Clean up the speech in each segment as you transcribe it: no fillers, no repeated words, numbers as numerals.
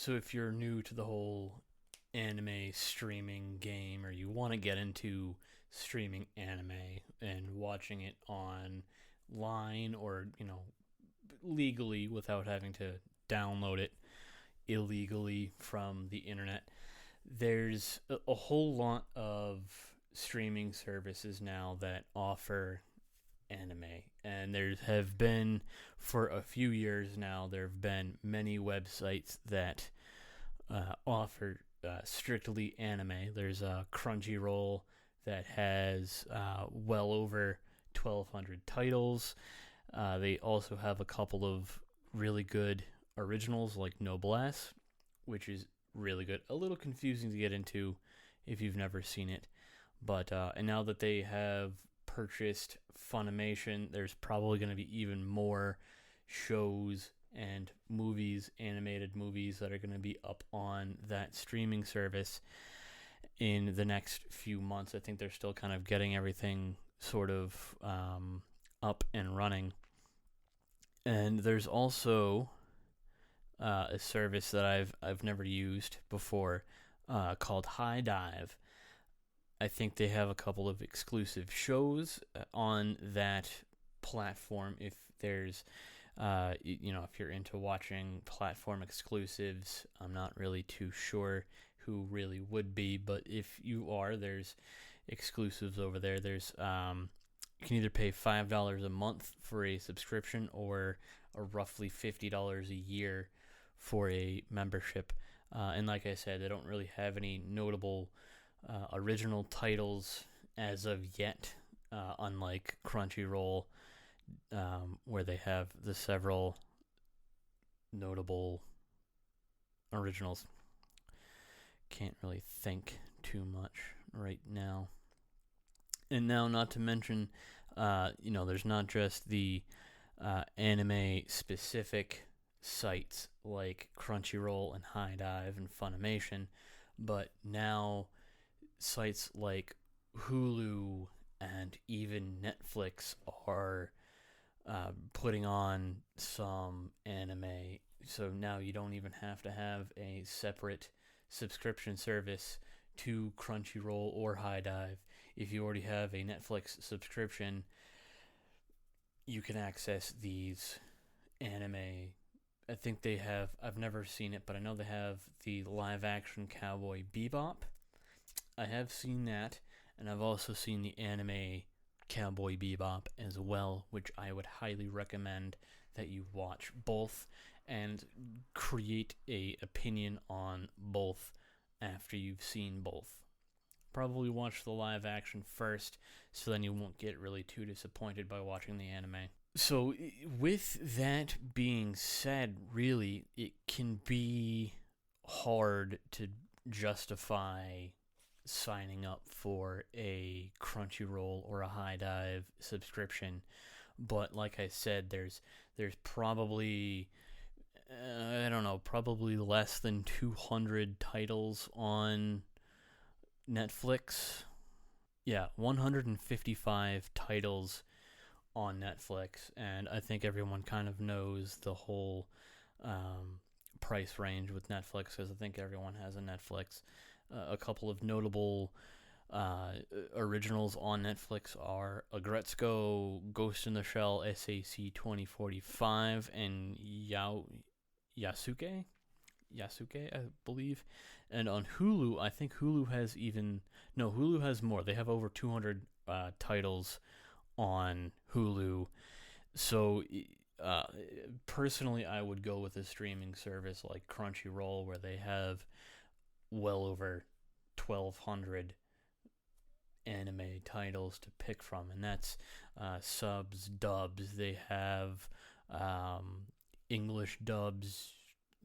So if you're new to the whole anime streaming game, or you want to get into streaming anime and watching it online, or legally without having to download it illegally from the internet, there's a whole lot of streaming services now that offer anime. And there have been, for a few years now, there have been many websites that offer strictly anime. There's Crunchyroll that has well over 1,200 titles. They also have a couple of really good originals like Noblesse, which is really good. A little confusing to get into if you've never seen it. But and now that they have purchased Funimation, there's probably going to be even more shows and movies, animated movies, that are going to be up on that streaming service in the next few months. I think they're still kind of getting everything sort of up and running. And there's also a service that I've never used before called HiDive. I think they have a couple of exclusive shows on that platform. If there's, if you're into watching platform exclusives, I'm not really too sure who really would be, but if you are, there's exclusives over there. There's, you can either pay $5 a month for a subscription, or a roughly $50 a year for a membership. And like I said, they don't really have any notable original titles as of yet, unlike Crunchyroll, where they have the several notable originals. Can't really think too much right now. And now, not to mention, there's not just the anime specific sites like Crunchyroll and HiDive and Funimation, but now sites like Hulu and even Netflix are putting on some anime. So now you don't even have to have a separate subscription service to Crunchyroll or HiDive. If you already have a Netflix subscription, you can access these anime. I think they have, I've never seen it, but I know they have the live action Cowboy Bebop. I have seen that, and I've also seen the anime Cowboy Bebop as well, which I would highly recommend that you watch both and create a opinion on both after you've seen both. Probably watch the live action first, so then you won't get really too disappointed by watching the anime. So, with that being said, really, it can be hard to justify signing up for a Crunchyroll or a HiDive subscription. But like I said, there's probably I don't know, probably less than 200 titles on Netflix. Yeah, 155 titles on Netflix, and I think everyone kind of knows the whole price range with Netflix, because I think everyone has a Netflix. A couple of notable originals on Netflix are Agretzko, Ghost in the Shell, SAC 2045, and Yasuke, I believe. And on Hulu, I think Hulu has Hulu has more. They have over 200 titles on Hulu. So, personally, I would go with a streaming service like Crunchyroll, where they have well over 1,200 anime titles to pick from, and that's subs, dubs. They have English dubs,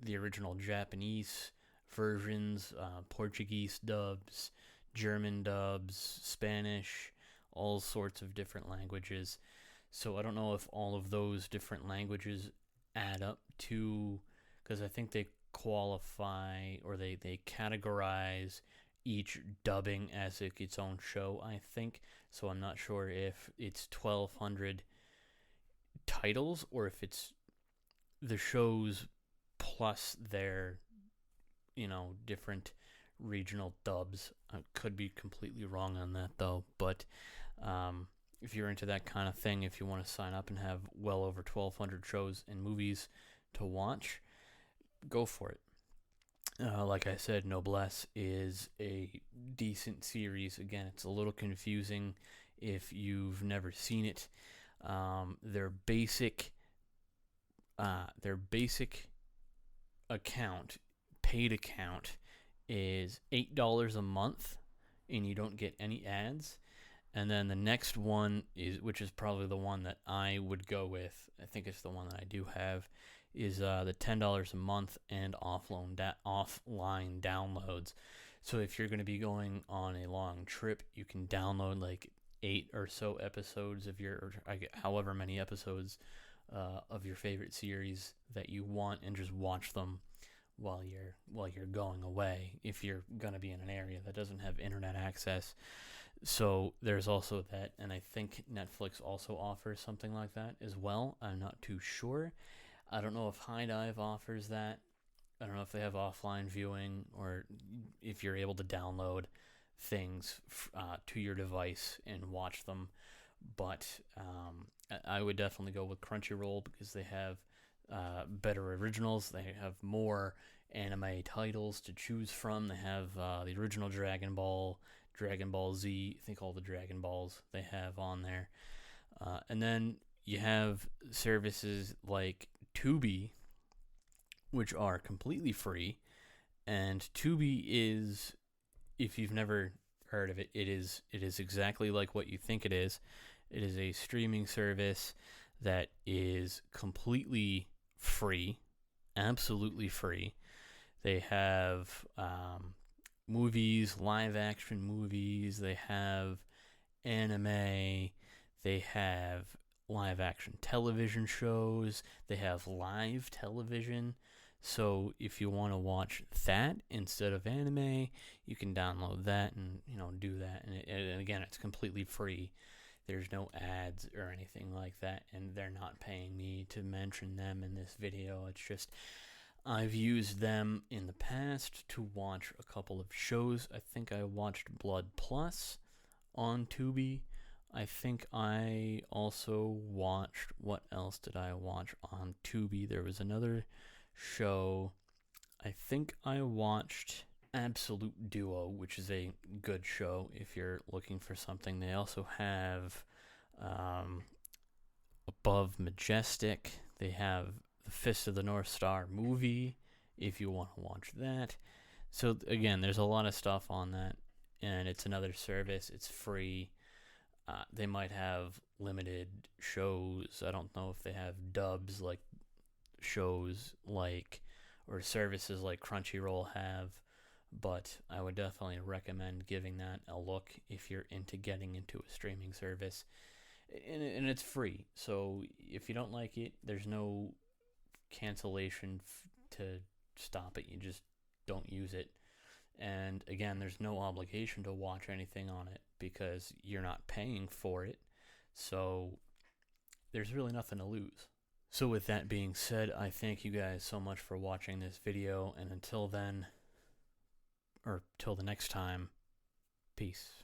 the original Japanese versions, Portuguese dubs, German dubs, Spanish, all sorts of different languages. So I don't know if all of those different languages add up to, because I think they qualify, or they categorize each dubbing as its own show, I think. So I'm not sure if it's 1,200 titles, or if it's the shows plus their different regional dubs. I could be completely wrong on that though, but if you're into that kind of thing, if you want to sign up and have well over 1,200 shows and movies to watch, go for it. Like I said, Noblesse is a decent series. Again, it's a little confusing if you've never seen it. Their basic account, paid account, is $8 a month, and you don't get any ads. And then the next one is, which is probably the one that I would go with, I think it's the one that I do have, is the $10 a month and offline downloads. So if you're going to be going on a long trip, you can download like 8 or so episodes of however many episodes of your favorite series that you want, and just watch them while you're going away if you're going to be in an area that doesn't have internet access. So there's also that, and I think Netflix also offers something like that as well. I'm not too sure. I don't know if High Dive offers that. I don't know if they have offline viewing, or if you're able to download things to your device and watch them. But I would definitely go with Crunchyroll, because they have better originals. They have more anime titles to choose from. They have the original Dragon Ball, Dragon Ball Z, I think all the Dragon Balls they have on there. And then you have services like Tubi, which are completely free. And Tubi is, if you've never heard of it, it is exactly like what you think it is. It is a streaming service that is completely free, absolutely free. They have movies, live action movies, they have anime, they have live action television shows, they have live television. So if you want to watch that instead of anime, you can download that and do that. And again, it's completely free. There's no ads or anything like that, and they're not paying me to mention them in this video. It's just, I've used them in the past to watch a couple of shows. I think I watched Blood Plus on Tubi. I think I also watched, what else did I watch on Tubi? There was another show. I think I watched Absolute Duo, which is a good show if you're looking for something. They also have Above Majestic. They have the Fist of the North Star movie, if you want to watch that. So again, there's a lot of stuff on that, and it's another service. It's free. They might have limited shows. I don't know if they have dubs like shows like, or services like Crunchyroll have, but I would definitely recommend giving that a look if you're into getting into a streaming service. And it's free, so if you don't like it, there's no cancellation to stop it. You just don't use it. And again, there's no obligation to watch anything on it because you're not paying for it. So there's really nothing to lose. So with that being said, I thank you guys so much for watching this video. And until then, or till the next time, peace.